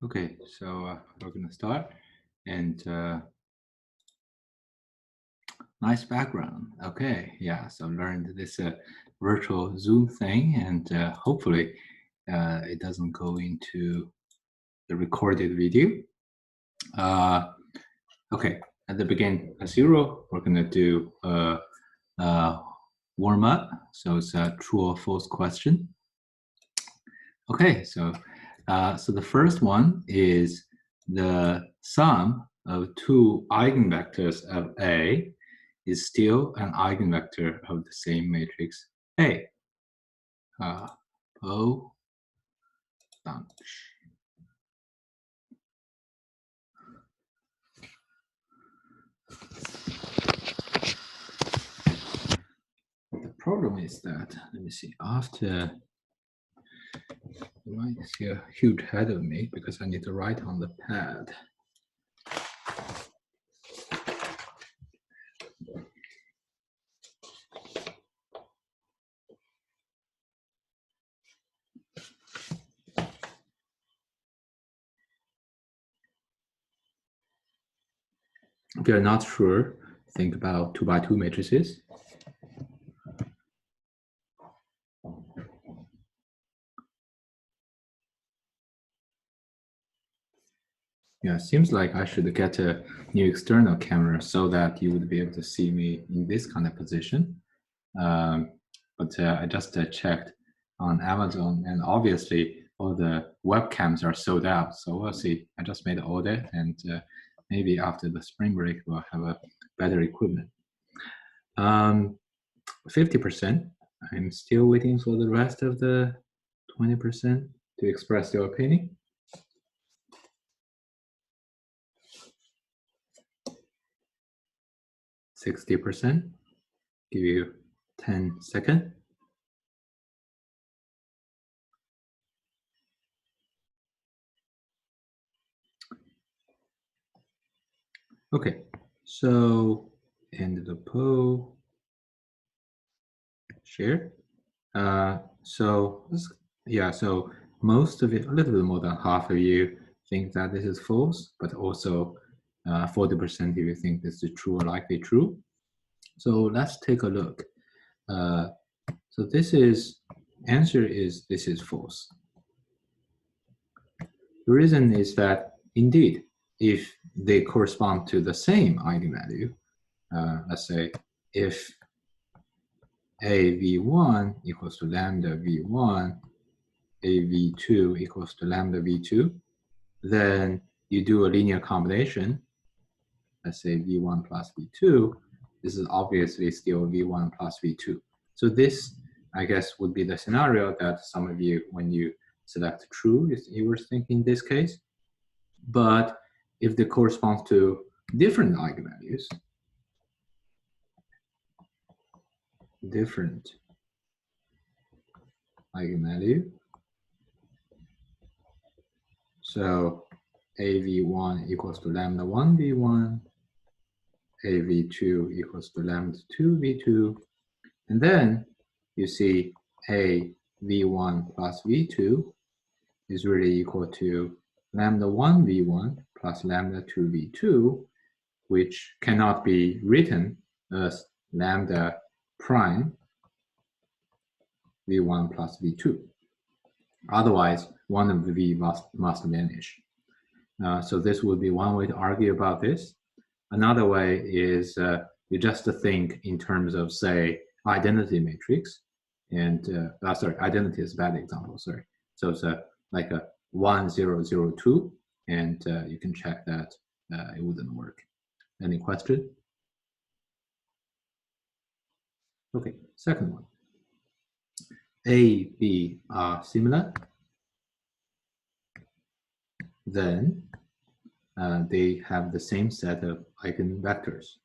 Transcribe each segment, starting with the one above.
Okay, so we're gonna start, and nice background. Okay, yeah, so learned this virtual Zoom thing, and hopefully it doesn't go into the recorded video. Okay, at the beginning, as usual, we're gonna do a warm up. So it's a true or false question. Okay, so the first one is the sum of two eigenvectors of A is still an eigenvector of the same matrix A. O bunch. The problem is that, let me see, after, you might see a huge head of me because I need to write on the pad. If you're not sure, think about 2 by 2 matrices. Yeah, seems like I should get a new external camera so that you would be able to see me in this kind of position. But I just checked on Amazon, and obviously all the webcams are sold out. So we'll see. I just made an order, and maybe after the spring break, we'll have a better equipment. 50%. I'm still waiting for the rest of the 20% to express their opinion. 60%. Give you 10 seconds. Okay, so end the poll. Share. So most of it, a little bit more than half of you think that this is false, but also 40% of you think this is true or likely true. So let's take a look. So this is false. The reason is that indeed, if they correspond to the same eigenvalue, let's say if a v1 equals to lambda v1, a v2 equals to lambda v2, then you do a linear combination, let's say v1 plus v2, this is obviously still v1 plus v2. So this, I guess, would be the scenario that some of you, when you select true, you were thinking in this case. But if they correspond to different eigenvalues, so AV1 equals to lambda 1 V1, AV2 equals to lambda 2 V2, and then you see A V1 plus V2 is really equal to lambda 1 V1 plus lambda 2 V2, which cannot be written as lambda prime V1 plus V2. Otherwise, one of the V must vanish. So this would be one way to argue about this. Another way is you just think in terms of, say, identity matrix. And sorry, identity is a bad example, sorry. So it's like a 1, 0, 0, 2, and you can check that it wouldn't work. Any question? Okay, second one. A, B are similar, then they have the same set of eigenvectors.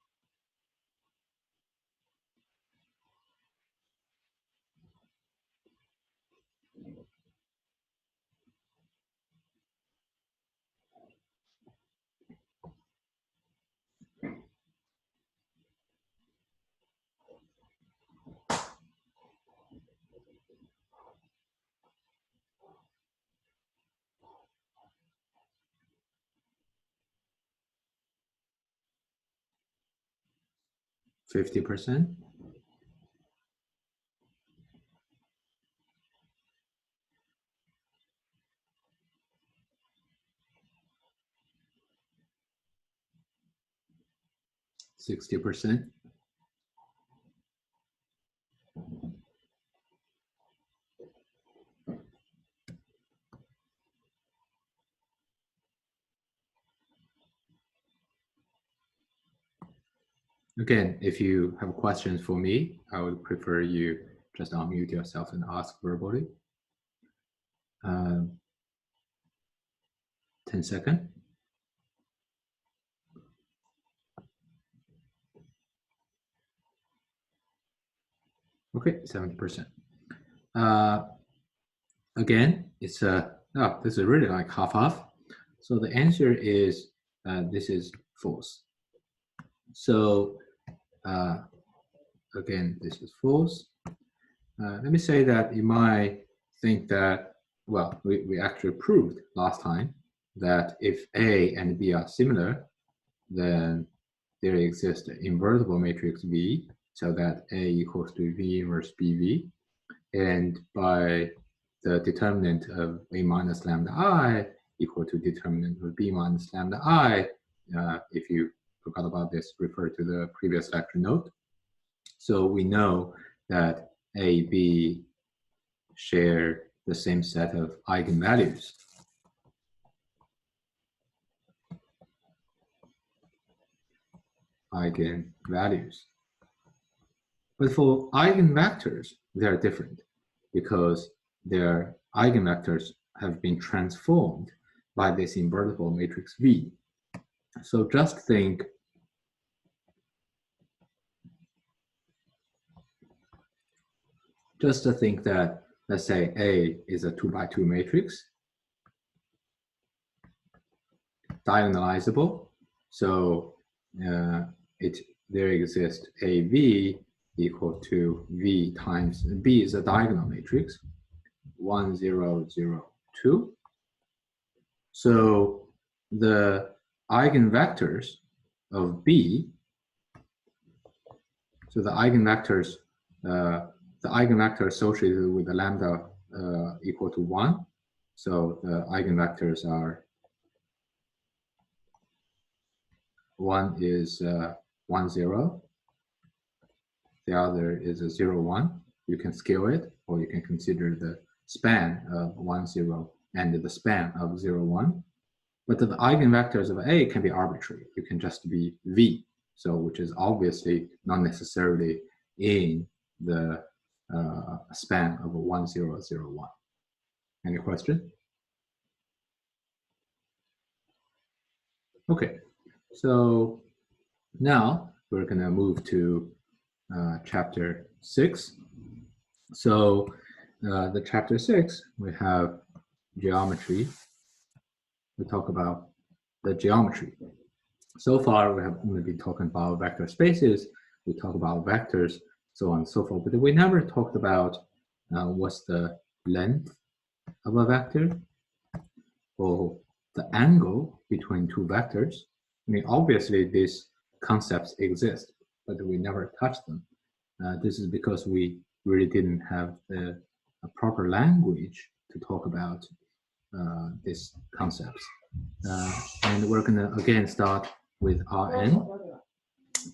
50%. %. Again, if you have questions for me, I would prefer you just unmute yourself and ask verbally. 10 seconds. Okay, 70%. Again, it's this is really like half-half. So the answer is this is false. So again, this is false. Let me say that you might think that, well, we actually proved last time that if A and B are similar, then there exists an invertible matrix V, so that A equals to V inverse BV. And by the determinant of A minus lambda I equal to determinant of B minus lambda I, if you forgot about this, refer to the previous lecture note. So we know that A, B share the same set of eigenvalues. But for eigenvectors, they're different because their eigenvectors have been transformed by this invertible matrix V. So just think that, let's say A is a 2x2 matrix, diagonalizable. So there exists a V equal to V times B is a diagonal matrix, 1, 0, 0, 2. So the eigenvectors of B, so the eigenvector associated with the lambda equal to 1. So the eigenvectors are 1 is 1, 0. The other is a 0, 1. You can scale it, or you can consider the span of 1, 0 and the span of 0, 1. But the eigenvectors of A can be arbitrary. It can just be V, so which is obviously not necessarily in the span of 1, 0, 0, 1. Any question? Okay, so now we're going to move to chapter 6. So the chapter 6, we have geometry. We talk about the geometry. So far, we have only been talking about vector spaces. We talk about vectors, so on and so forth. But we never talked about what's the length of a vector or the angle between two vectors. I mean, obviously, these concepts exist, but we never touched them. This is because we really didn't have a proper language to talk about these concepts. And we're going to, again, start with Rn.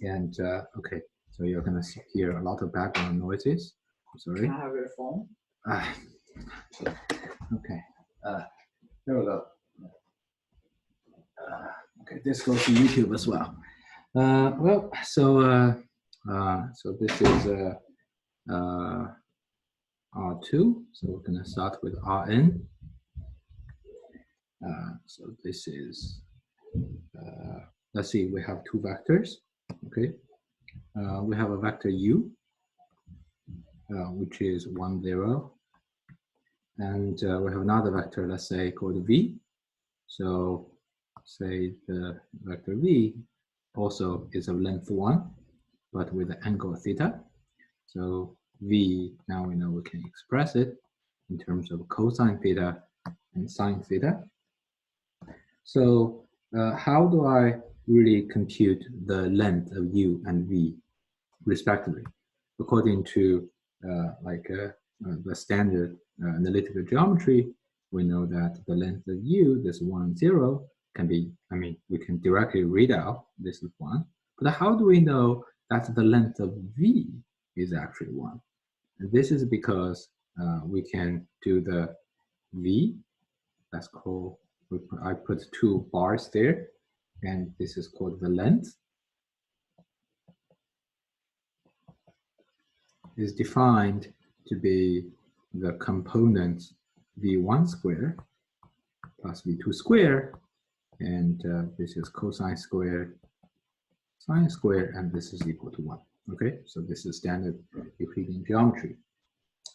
And, okay, so you're going to hear a lot of background noises. I'm sorry. Can I have your phone? Okay. There we go. Okay, this goes to YouTube as well. So this is R2. So we're going to start with Rn. So this is, let's see, we have two vectors. Okay. We have a vector U, which is 1, 0. And we have another vector, let's say, called V. So say the vector V also is of length 1, but with the angle theta. So V, now we know we can express it in terms of cosine theta and sine theta. So how do I really compute the length of U and V? respectively. According to the standard analytical geometry, we know that the length of U, this 1, 0, can be, we can directly read out this is 1. But how do we know that the length of V is actually 1? And this is because we can do the V, that's called, I put 2 bars there, and this is called the length. Is defined to be the component V1 squared plus V2 squared, and this is cosine squared, sine squared, and this is equal to 1. Okay, so this is standard Euclidean geometry.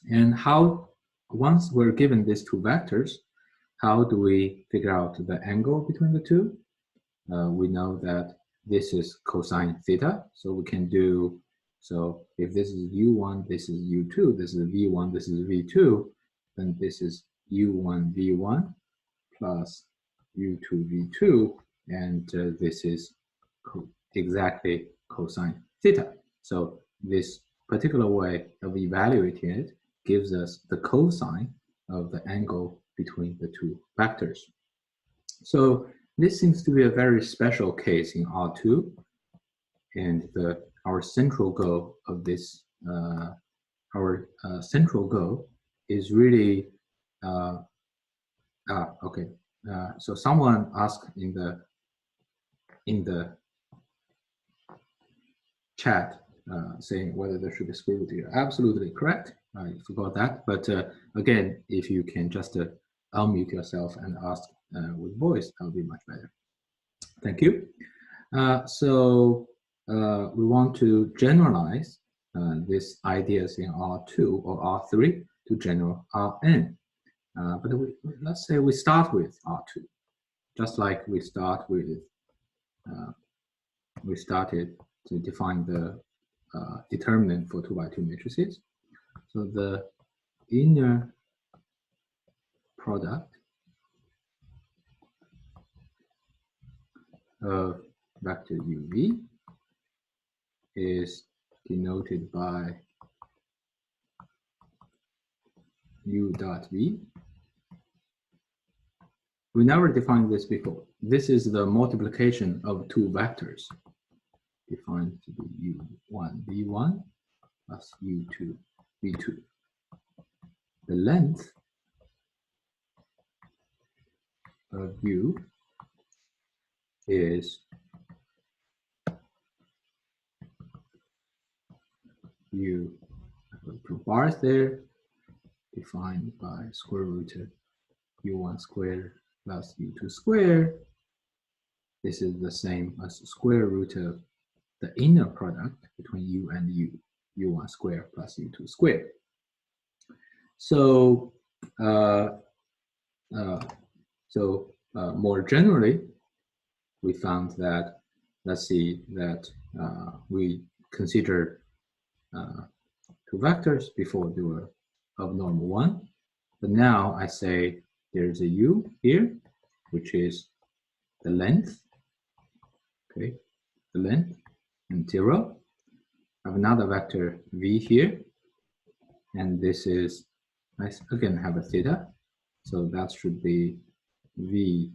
And how, once we're given these 2 vectors, how do we figure out the angle between the two? We know that this is cosine theta, so we can do, so if this is U1, this is U2, this is V1, this is V2, then this is U1, V1 plus U2, V2, and this is exactly cosine theta. So this particular way of evaluating it gives us the cosine of the angle between the 2 vectors. So this seems to be a very special case in R2, and our central goal of this, central goal is really, so someone asked in the chat saying whether there should be square root here. Absolutely correct. I forgot that, but again, if you can just unmute yourself and ask with voice, that would be much better. Thank you. So we want to generalize these ideas in R2 or R3 to general Rn. But let's say we start with R2, just like we start with, we started to define the determinant for 2x2 matrices. So the inner product of vector uv is denoted by u dot v. We never defined this before. This is the multiplication of 2 vectors defined to be u1 v1 plus u2 v2. The length of u is u, I put 2 bars there, defined by square root of u1 squared plus u2 squared. This is the same as the square root of the inner product between u and u, u1 squared plus u2 squared. So, more generally, we found that, let's see, that we considered 2 vectors before they were of normal 1. But now I say there's a u here, which is the length, okay, the length, and 0. I have another vector v here, and this is, I again have a theta, so that should be v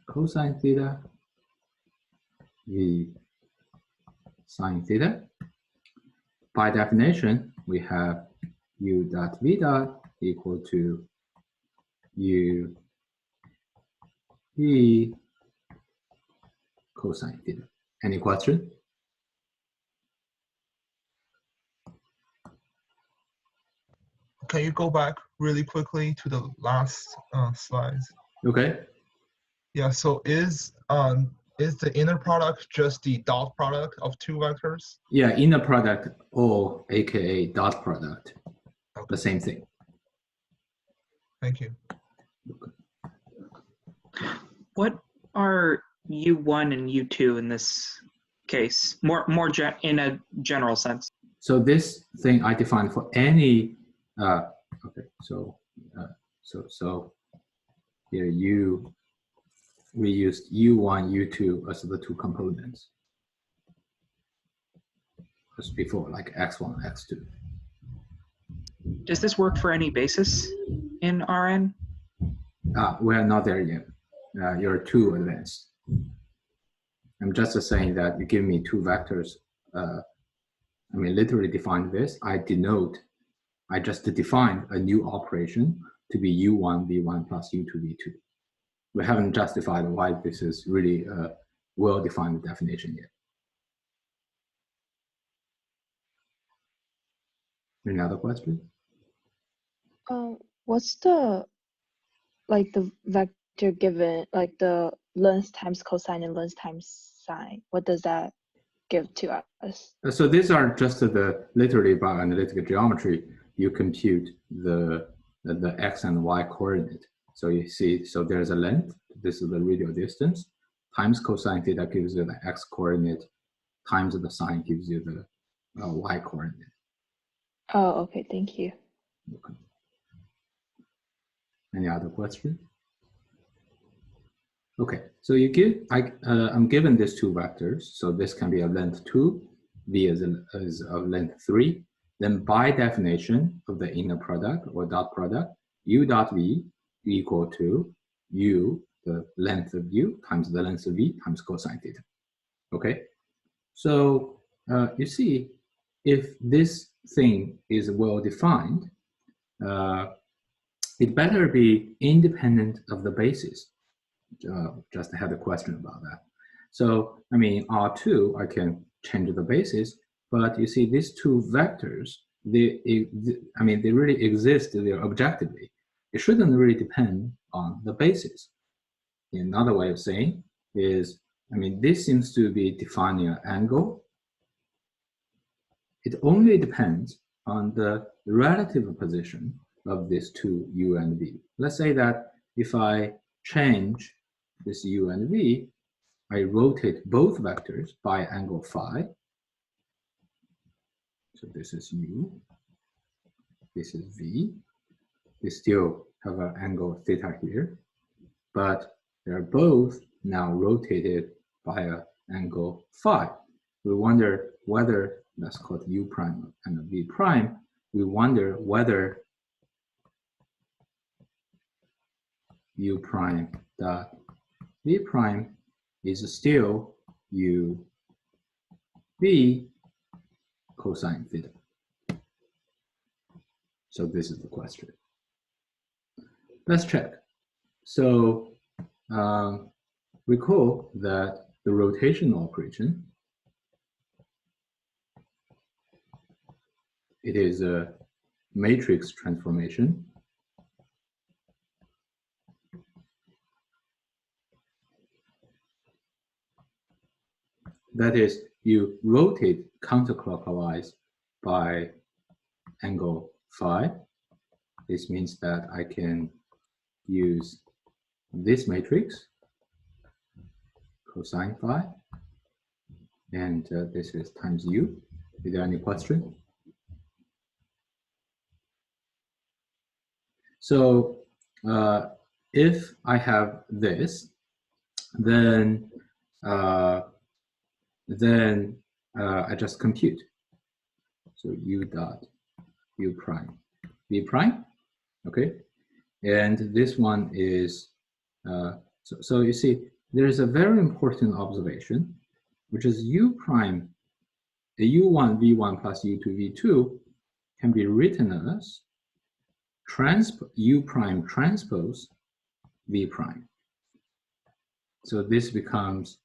cosine theta, v sine theta. By definition, we have u dot v dot equal to u v cosine theta. Any question? Can you go back really quickly to the last slides? Okay. Yeah, so is the inner product just the dot product of 2 vectors? Yeah, inner product, or aka dot product, okay. The same thing. Thank you. What are U1 and U2 in this case? More in a general sense. So this thing I defined for any. Okay, so here we used U1, U2 as the 2 components. as before, like x1, x2. Does this work for any basis in Rn? We are not there yet. You're too advanced. I'm just saying that you give me two vectors. I mean, literally define this. I just defined a new operation to be u1, v1 plus u2, v2. We haven't justified why this is really a well-defined definition yet. Any other question? What's the vector given, like the length times cosine and length times sine? What does that give to us? So these are just literally by analytic geometry, you compute the x and y coordinate. So you see, so there's a length, this is the radial distance, times cosine theta gives you the x coordinate, times the sine gives you the y coordinate. Oh, okay, thank you. Okay. Any other question? Okay, so you give, I'm given these two vectors, so this can be of length 2, v is of length 3. Then by definition of the inner product or dot product, u dot v equal to u, the length of u, times the length of v times cosine theta. Okay, so you see, if this thing is well defined, it better be independent of the basis. Just had a question about that. So, I mean, R2, I can change the basis, but you see these two vectors, they really exist there objectively. It shouldn't really depend on the basis. Another way of saying is, I mean, this seems to be defining an angle. It only depends on the relative position of these two u and v. Let's say that if I change this u and v, I rotate both vectors by angle phi. So this is u, this is v. They still have an angle theta here, but they're both now rotated by an angle phi. We wonder whether, that's called u prime and v prime, we wonder whether u prime dot v prime is still u v cosine theta. So this is the question. Let's check. So recall that the rotational operation, it is a matrix transformation. That is, you rotate counterclockwise by angle phi. This means that I can use this matrix, cosine phi, and this is times u. Is there any question? So if I have this, then I just compute. So u dot u prime v prime, okay? And this one is, so you see, there is a very important observation, which is u prime, the u1 v1 plus u2 v2 can be written as u prime transpose v prime. So this becomes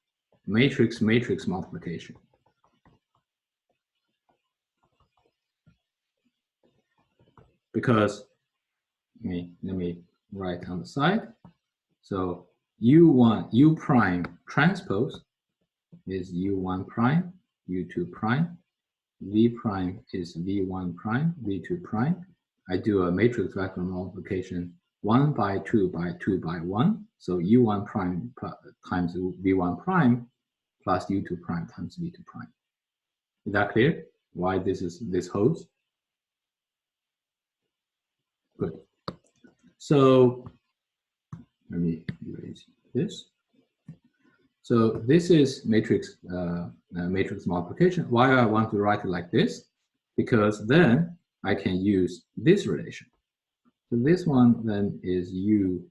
matrix multiplication. Because, let me write on the side. So u prime transpose is u1 prime, u2 prime, v prime is v1 prime, v2 prime. I do a matrix vector multiplication 1 by 2 by 2 by 1. So u1 prime times v1 prime plus u2 prime times v2 prime. Is that clear? Why this holds? Good. So let me erase this. So this is matrix matrix multiplication. Why I want to write it like this? Because then I can use this relation. So this one then is U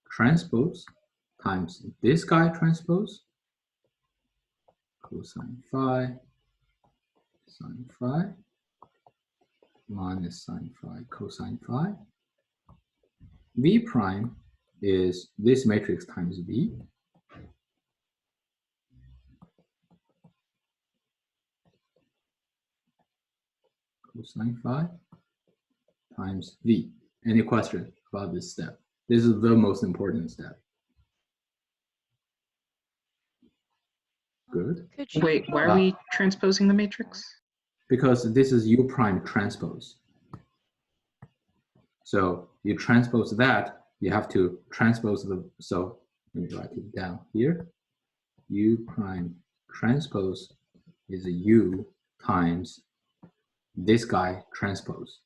transpose times this guy transpose cosine phi sine phi minus sine phi cosine phi. V prime is this matrix times V. Cosine phi times V. Any question about this step? This is the most important step. Good. Could you Wait, why are we transposing the matrix? Because this is U prime transpose. So you transpose that, you have to transpose the, so let me write it down here. U prime transpose is a U times this guy transpose.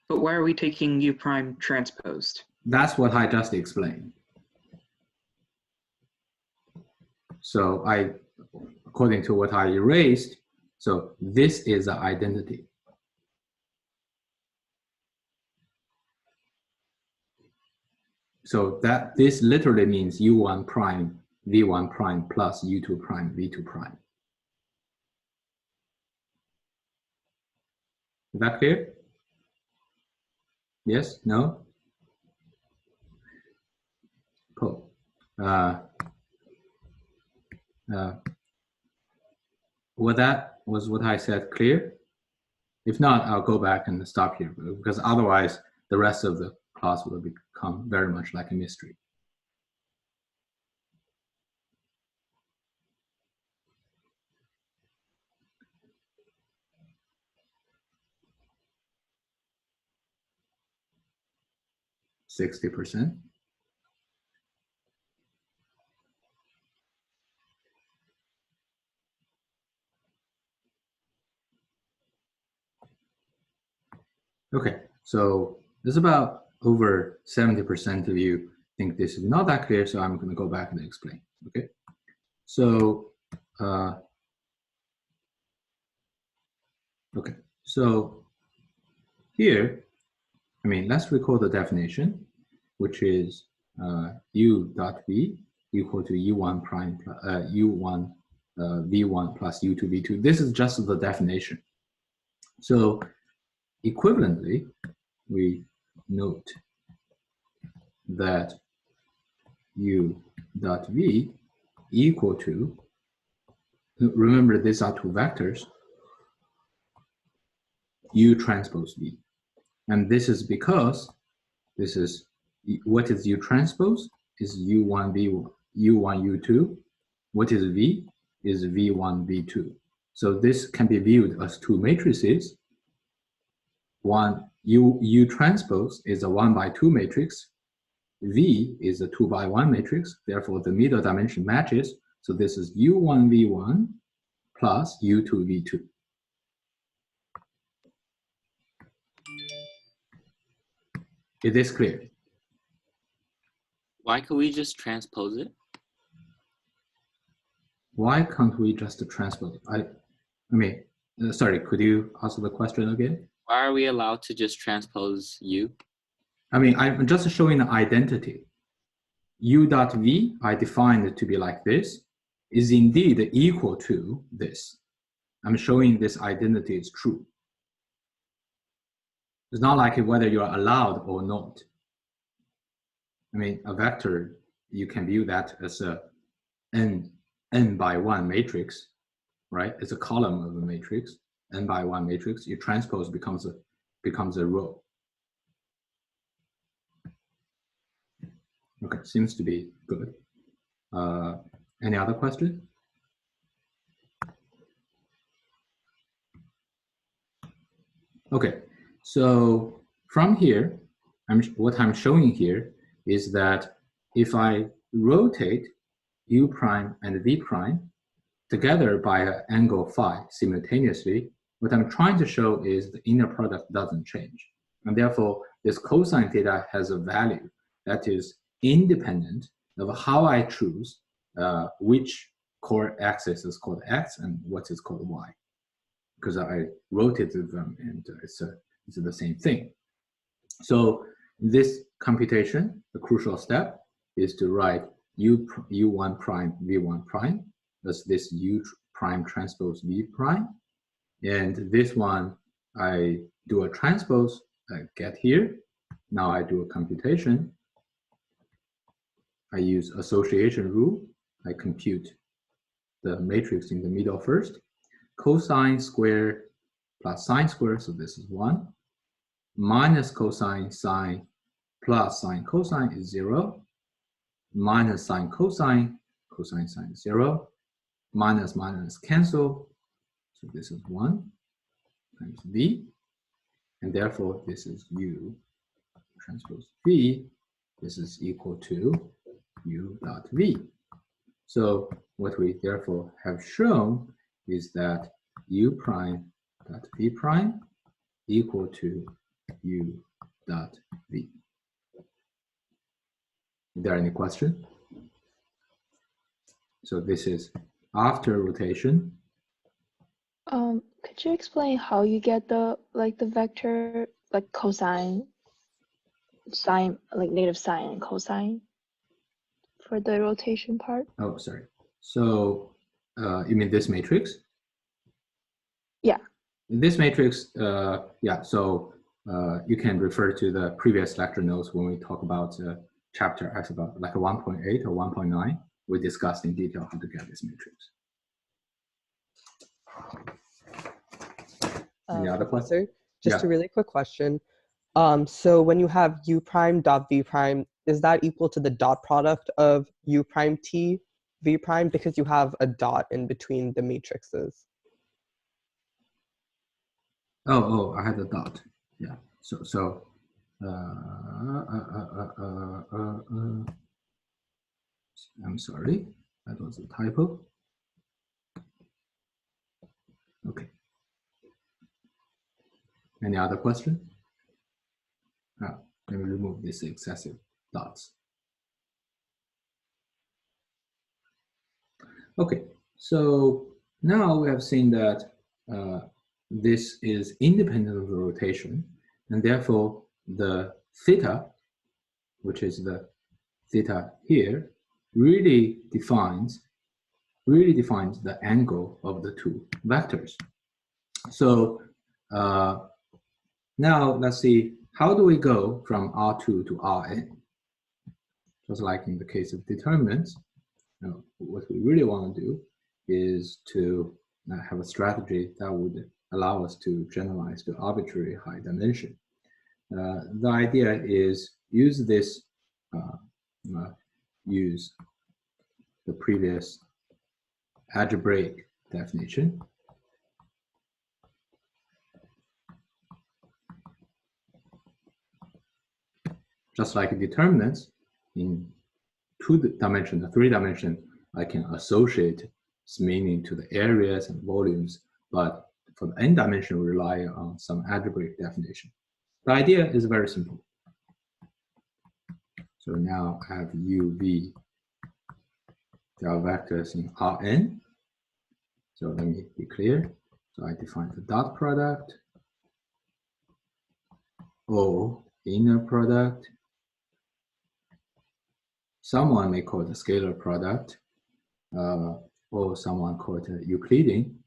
But why are we taking U prime transposed? That's what I just explained. So according to what I erased, so this is an identity. So that this literally means U1 prime, V1 prime plus U2 prime, V2 prime. Is that clear? Yes? No? Cool. Well, that was what I said clear. If not, I'll go back and stop here because otherwise the rest of the class will become very much like a mystery. %60%. Okay, so there's about over 70% of you think this is not that clear, so I'm going to go back and explain. Okay, so here, I mean, let's recall the definition, which is U dot V equal to U1 prime U1 V1 plus U2 V2. This is just the definition. So equivalently, we note that U dot V equal to, remember these are two vectors, U transpose V. And this is because this is, what is U transpose? Is U1 V1, U1 U2. What is V? Is V1 V2. So this can be viewed as two matrices. One, U transpose is a 1×2 matrix. V is a 2×1 matrix. Therefore, the middle dimension matches. So this is U1 V1 plus U2 V2. Is this clear? Why could we just transpose it? Why can't we just transpose it? I mean, sorry, could you ask the question again? Why are we allowed to just transpose U? I mean, I'm just showing the identity. U dot V, I defined it to be like this, is indeed equal to this. I'm showing this identity is true. It's not like whether you're allowed or not. I mean, a vector, you can view that as a n×1 matrix, right? It's a column of a matrix, n×1 matrix. You transpose becomes a row. Okay, seems to be good. Any other question? Okay, so from here, what I'm showing here is that if I rotate U prime and V prime together by an angle phi simultaneously, what I'm trying to show is the inner product doesn't change. And therefore, this cosine theta has a value that is independent of how I choose which co-axis is called x and what is called y, because I rotated them and it's the same thing. So this computation, the crucial step, is to write u1 prime v1 prime as this u prime transpose v prime, and this one I do a transpose, I get here. Now I do a computation. I use association rule. I compute the matrix in the middle first. Cosine square plus sine square, so this is 1. Minus cosine sine plus sine cosine is 0. Minus sine cosine, cosine sine is 0. Minus minus cancel, so this is 1 times v. And therefore, this is u transpose v. This is equal to u dot v. So what we therefore have shown is that u prime dot v prime equal to u dot v. Is there any question? So this is after rotation. Could you explain how you get the vector cosine, sine, negative sine and cosine for the rotation part? Oh, sorry. So you mean this matrix? Yeah. This matrix, yeah. So you can refer to the previous lecture notes when we talk about chapter X about like a 1.8 or 1.9. We discussed in detail how to get this matrix. Any other questions? Just Yeah. a really quick question. So when you have u prime dot v prime, is that equal to the dot product of u prime t v prime, because you have a dot in between the matrices? Oh, I had a dot. Yeah. So I'm sorry, that was a typo. Okay. Any other question? Let me remove these excessive dots. Okay, so now we have seen that this is independent of the rotation, and therefore the theta, which is the theta here, really defines the angle of the two vectors. So now let's see, how do we go from R2 to Rn? Just like in the case of determinants, what we really want to do is to have a strategy that would allow us to generalize to arbitrary high dimension. The idea is use this, use the previous algebraic definition. Just like determinants, in 2 dimension, 3 dimension, I can associate its meaning to the areas and volumes, but for the n dimension, we rely on some algebraic definition. The idea is very simple. So now I have UV, there are vectors in Rn. So let me be clear. So I define the dot product, O inner product. Someone may call it a scalar product, or someone call it a Euclidean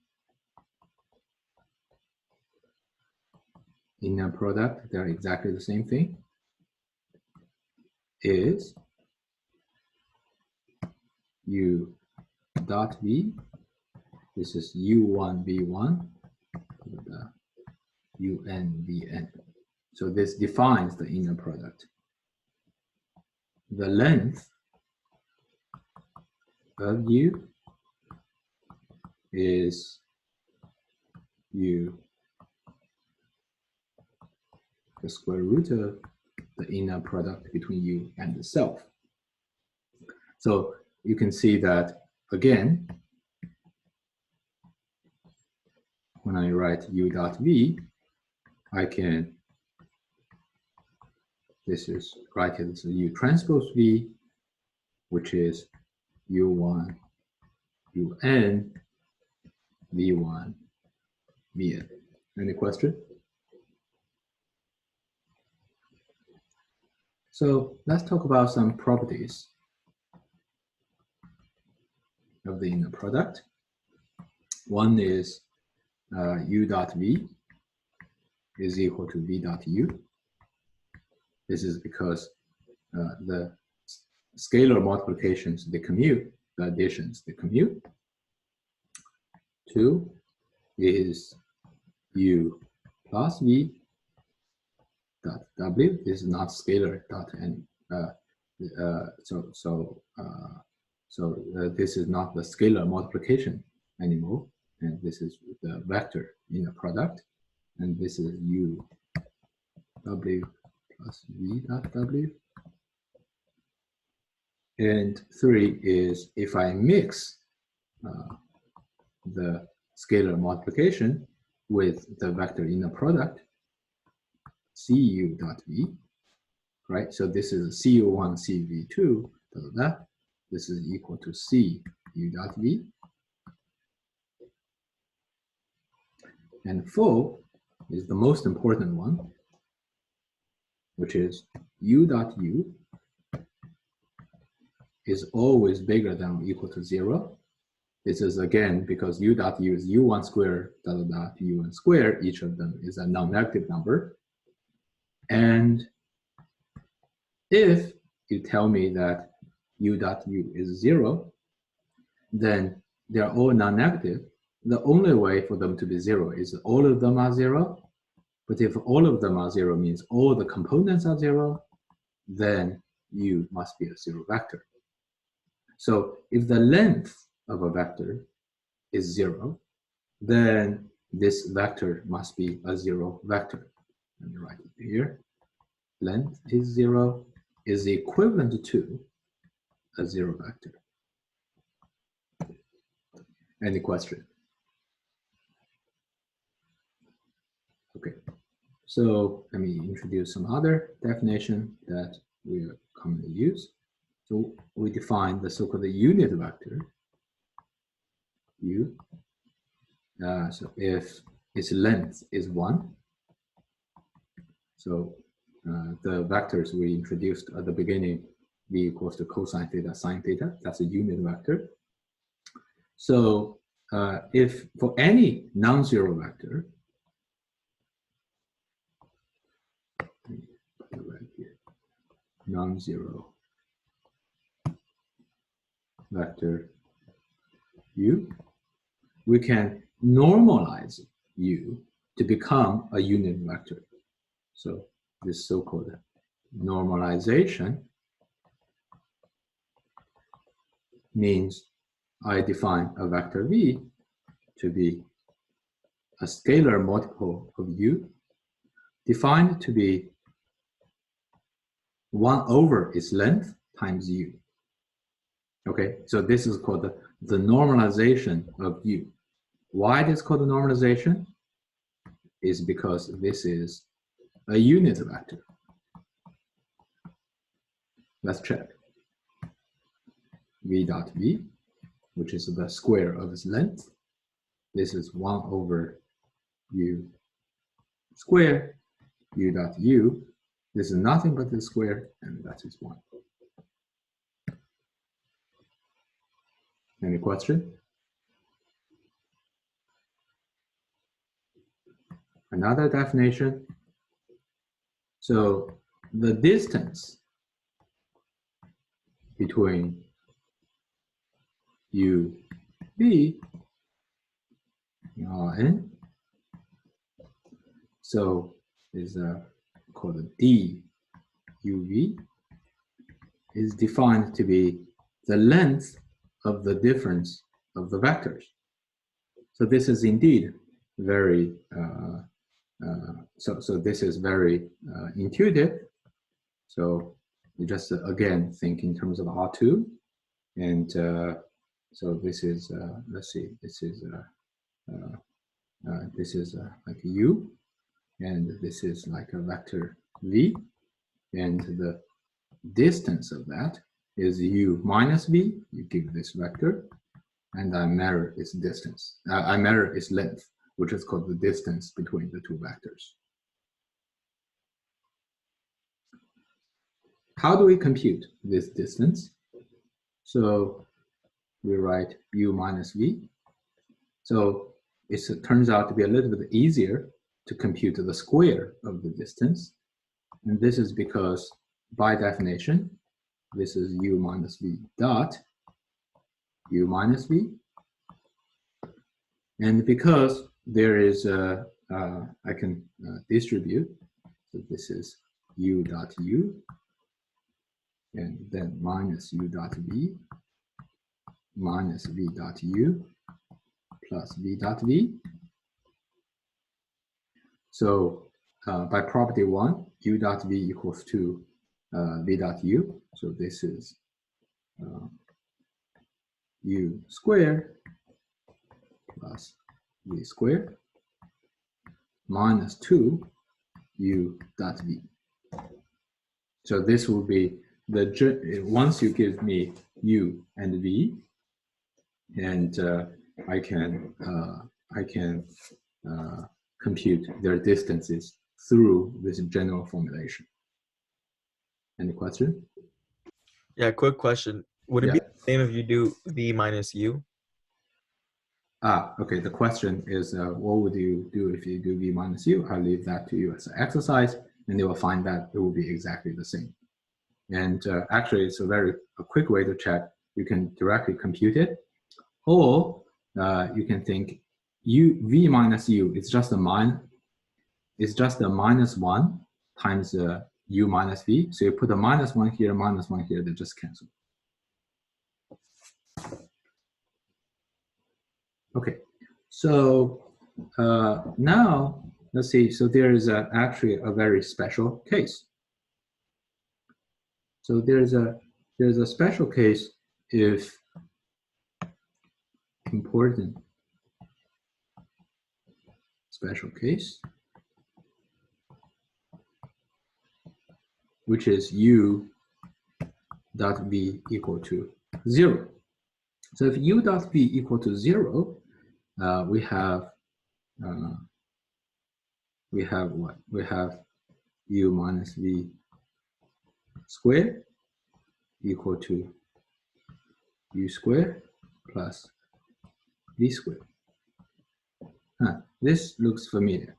inner product. They're exactly the same thing. Is U dot V. This is U1 V1, UN Vn. So this defines the inner product. The length of U is U, the square root of the inner product between U and the self. So you can see that, again, when I write U dot V, I can this is write it as U transpose V, which is U1, UN, V1, Vn. Any question? So let's talk about some properties of the inner product. One is U dot V is equal to V dot U. This is because the scalar multiplications, they commute, the additions, they commute. 2 is U plus V dot W. This is not scalar dot n. This is not the scalar multiplication anymore, and this is the vector inner product, and this is U W plus V dot W. And 3 is if I mix the scalar multiplication with the vector inner product, Cu dot V, right? So this is Cu1 CV2, this is equal to Cu dot V. And 4 is the most important one, which is U dot U is always bigger than or equal to 0. This is again because U dot U is U1 squared UN squared. Each of them is a non-negative number. And if you tell me that U dot U is 0, then they're all non-negative. The only way for them to be 0 is all of them are 0. But if all of them are 0 means all the components are 0, then U must be a 0 vector. So if the length of a vector is 0, then this vector must be a 0 vector. Let me write it here. Length is 0 is equivalent to a 0 vector. Any question? Okay, so let me introduce some other definition that we commonly use. So we define the so-called unit vector, U. So if its length is 1, so the vectors we introduced at the beginning, V equals to cosine theta, sine theta, that's a unit vector. So if for any non-zero vector, right here, non-zero vector U, we can normalize U to become a unit vector. So this so-called normalization means I define a vector V to be a scalar multiple of U defined to be 1 over its length times U. Okay, so this is called the normalization of U. Why it is called the normalization? Is because this is a unit vector. Let's check. V dot V, which is the square of its length. This is 1 over U squared. U dot U, this is nothing but the square, and that is 1. Any question? Another definition. So the distance between U, V, N, so is called D UV, is defined to be the length of the difference of the vectors. So this is indeed very so this is very intuitive. So you just again think in terms of R2, and so this is let's see, this is like U, and this is like a vector V, and the distance of that is u minus v. You give this vector, and I measure its distance. I measure its length, which is called the distance between the two vectors. How do we compute this distance? So we write u minus v. So it turns out to be a little bit easier to compute the square of the distance. And this is because, by definition, this is u minus v dot u minus v. And because there is a, I can distribute, so this is u dot u, and then minus u dot v, minus v dot u, plus v dot v. So by property 1, u dot v equals to v dot u. So this is u squared plus v squared minus 2 u dot v. So this will be the, once you give me u and v, and I can compute their distances through this general formulation. Any question? Yeah, quick question. Would it be the same if you do v minus u? Okay. The question is, what would you do if you do v minus u? I'll leave that to you as an exercise, and you will find that it will be exactly the same. And actually, it's a quick way to check. You can directly compute it, or you can think v minus u is just a minus 1 times u minus v. So you put a minus 1 here, they just cancel. Okay, so now let's see. So there is actually a very special case. So there's a special case if important special case, which is u dot v equal to 0. So if u dot v equal to 0, we have what? We have u minus v squared equal to u squared plus v squared. This looks familiar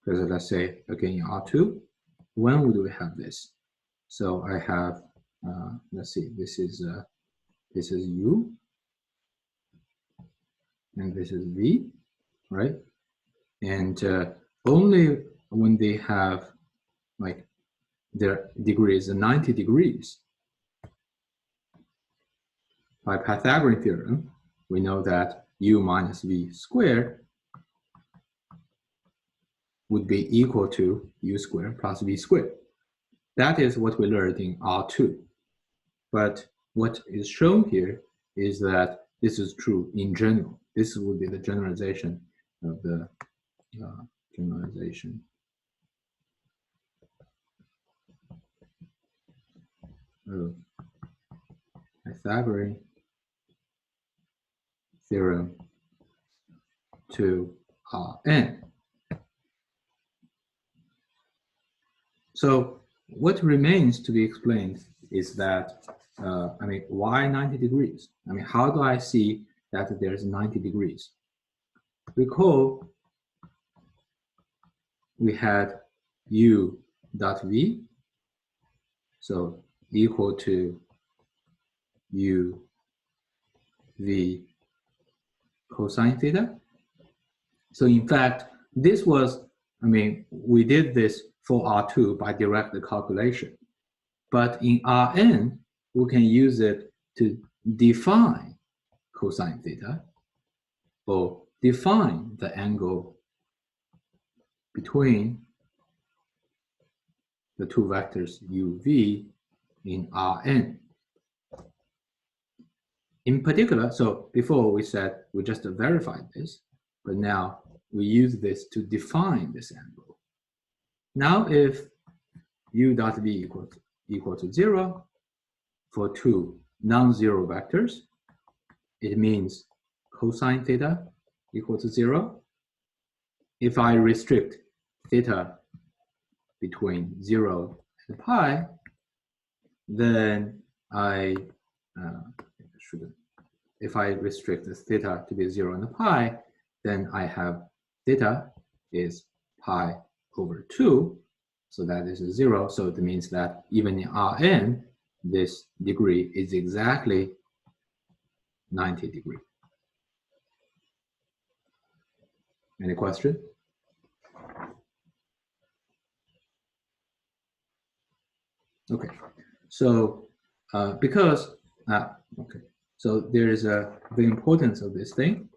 because let's say again in R2, when would we have this? So I have let's see, this is u, and this is v, right? And only when they have like their degrees are 90 degrees. By Pythagorean theorem, we know that u minus v squared would be equal to u squared plus v squared. That is what we learned in R2. But what is shown here is that this is true in general. This would be the generalization of the generalization of Pythagorean theorem to Rn. So what remains to be explained is that, I mean, why 90 degrees? I mean, how do I see that there's 90 degrees? Recall we had u dot v, so equal to u v cosine theta. So in fact, this was, I mean, we did this for R2 by direct calculation. But in Rn, we can use it to define cosine theta or define the angle between the two vectors uv in Rn. In particular, so before we said we just verified this, but now we use this to define this angle. Now if u dot v equal to 0 for two non-zero vectors, it means cosine theta equal to 0. If I restrict theta between 0 and pi, then if I restrict the theta to be 0 and pi, then I have theta is pi over 2. So that is 0. So it means that even in Rn, this degree is exactly 90 degrees. Any question? Okay, so so there is the importance of this thing,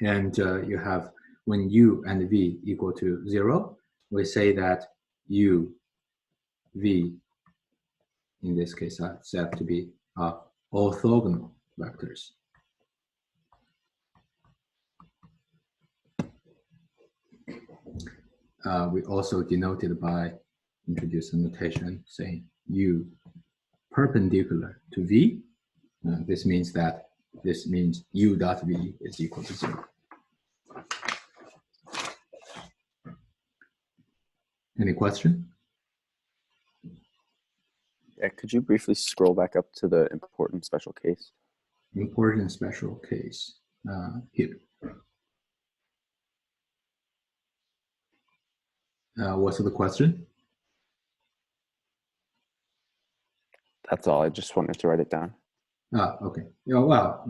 and you have when u and v equal to 0, we say that u, v, in this case, are said to be orthogonal vectors. We also denoted by introduce a notation saying u perpendicular to v. This means u dot v is equal to 0. Any question? Yeah, could you briefly scroll back up to the important special case? Important special case here. What's the question? That's all. I just wanted to write it down. Okay. Yeah, well,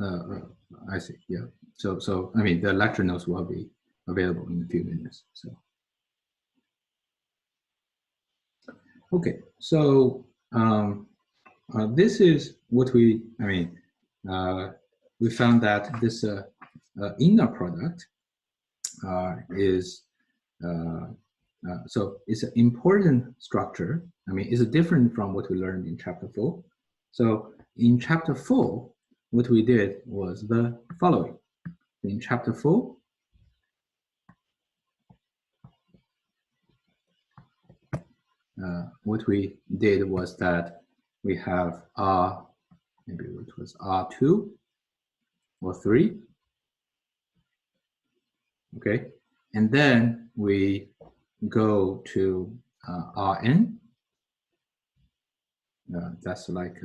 I see. Yeah. So I mean, the lecture notes will be available in a few minutes. So. Okay. So this is what we found that this inner product is so it's an important structure. I mean, it's different from what we learned in chapter 4. So in chapter 4, what we did was the following. In chapter 4, what we did was that we have R, maybe it was R2 or 3. Okay, and then we go to Rn. That's like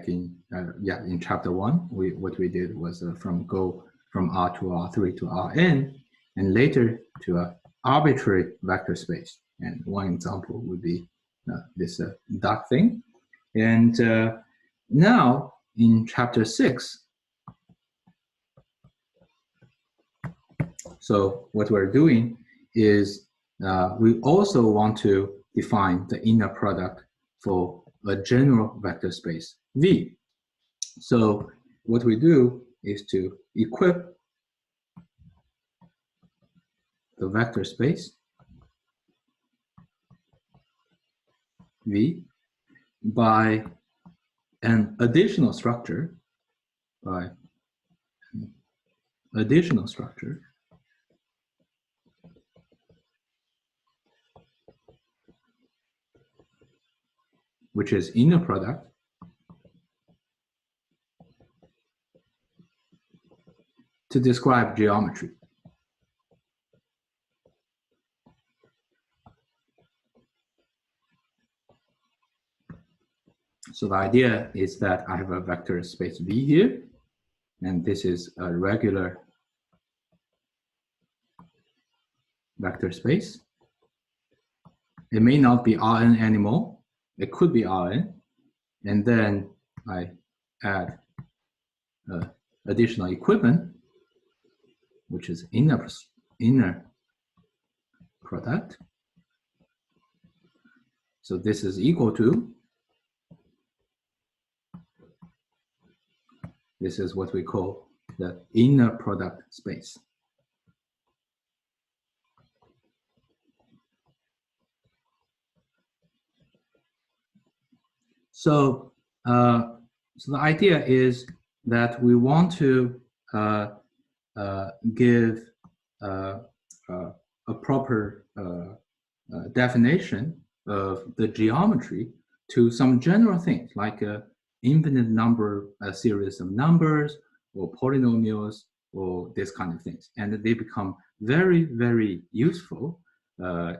in chapter 1, what we did was go from R to R3 to Rn, and later to an arbitrary vector space. And one example would be this dark thing. And now in chapter 6, so what we're doing is we also want to define the inner product for a general vector space V. So what we do is to equip the vector space V by an additional structure, which is inner product to describe geometry. So the idea is that I have a vector space V here, and this is a regular vector space. It may not be Rn anymore. It could be Rn. And then I add additional equipment, which is inner product. So this is equal to, this is what we call the inner product space. So, so the idea is that we want to give a proper definition of the geometry to some general things like a infinite number, a series of numbers, or polynomials, or this kind of things. And they become very, very useful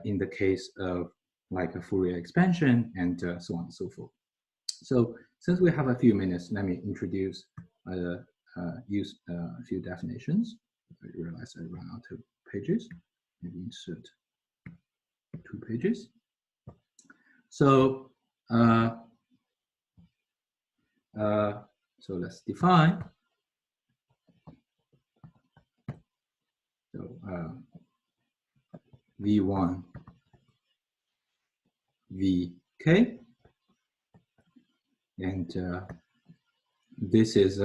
in the case of like a Fourier expansion and so on and so forth. So since we have a few minutes, let me introduce use a few definitions. I realize I ran out of pages. Maybe insert 2 pages. So so let's define. So V1 Vk, and this is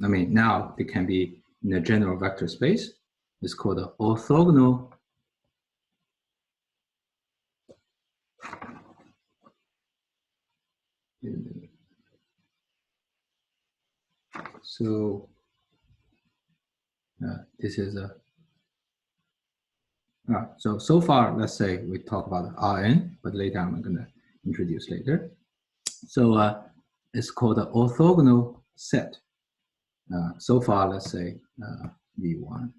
I mean, now it can be in a general vector space. It's called an orthogonal so this is a so far, let's say we talk about Rn, but later I'm going to introduce later. So it's called an orthogonal set. So far, let's say V1,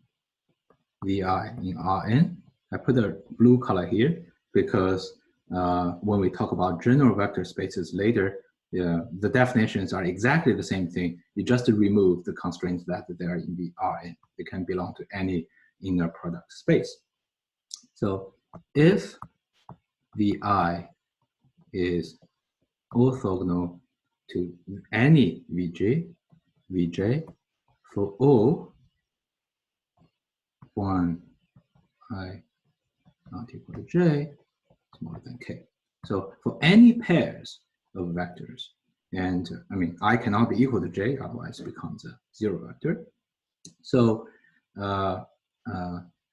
Vi in Rn. I put a blue color here because when we talk about general vector spaces later, the definitions are exactly the same thing. You just remove the constraints that they are in the Rn. They can belong to any inner product space. So if Vi is orthogonal to any Vj for all 1 I not equal to j smaller than k. So for any pairs of vectors, and I mean I cannot be equal to j, otherwise it becomes a 0 vector. So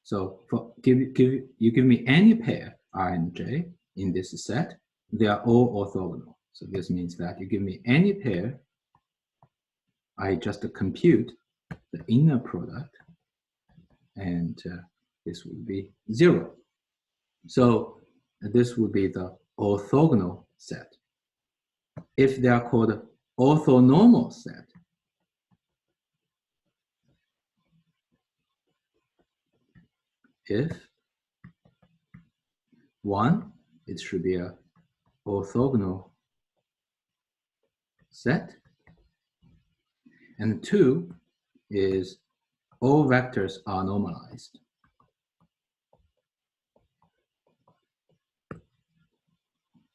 so for you give me any pair I and j in this set, they are all orthogonal. So this means that you give me any pair, I just compute the inner product, and this would be 0. So this would be the orthogonal set. If they are called orthonormal set, if 1, it should be a orthogonal set, and 2 is all vectors are normalized.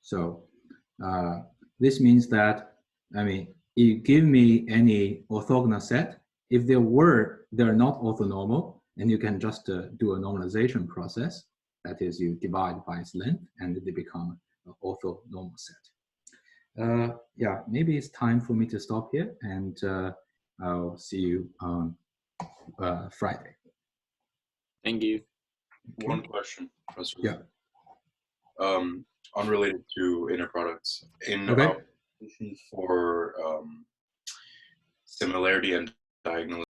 So this means that, I mean, you give me any orthogonal set, if they're not orthonormal, and you can just do a normalization process. That is, you divide by its length, and they become an orthonormal set. Yeah, maybe it's time for me to stop here, and I'll see you on Friday. Thank you. One question, Professor. Yeah. Unrelated to inner products. In Okay. for similarity and diagonalization.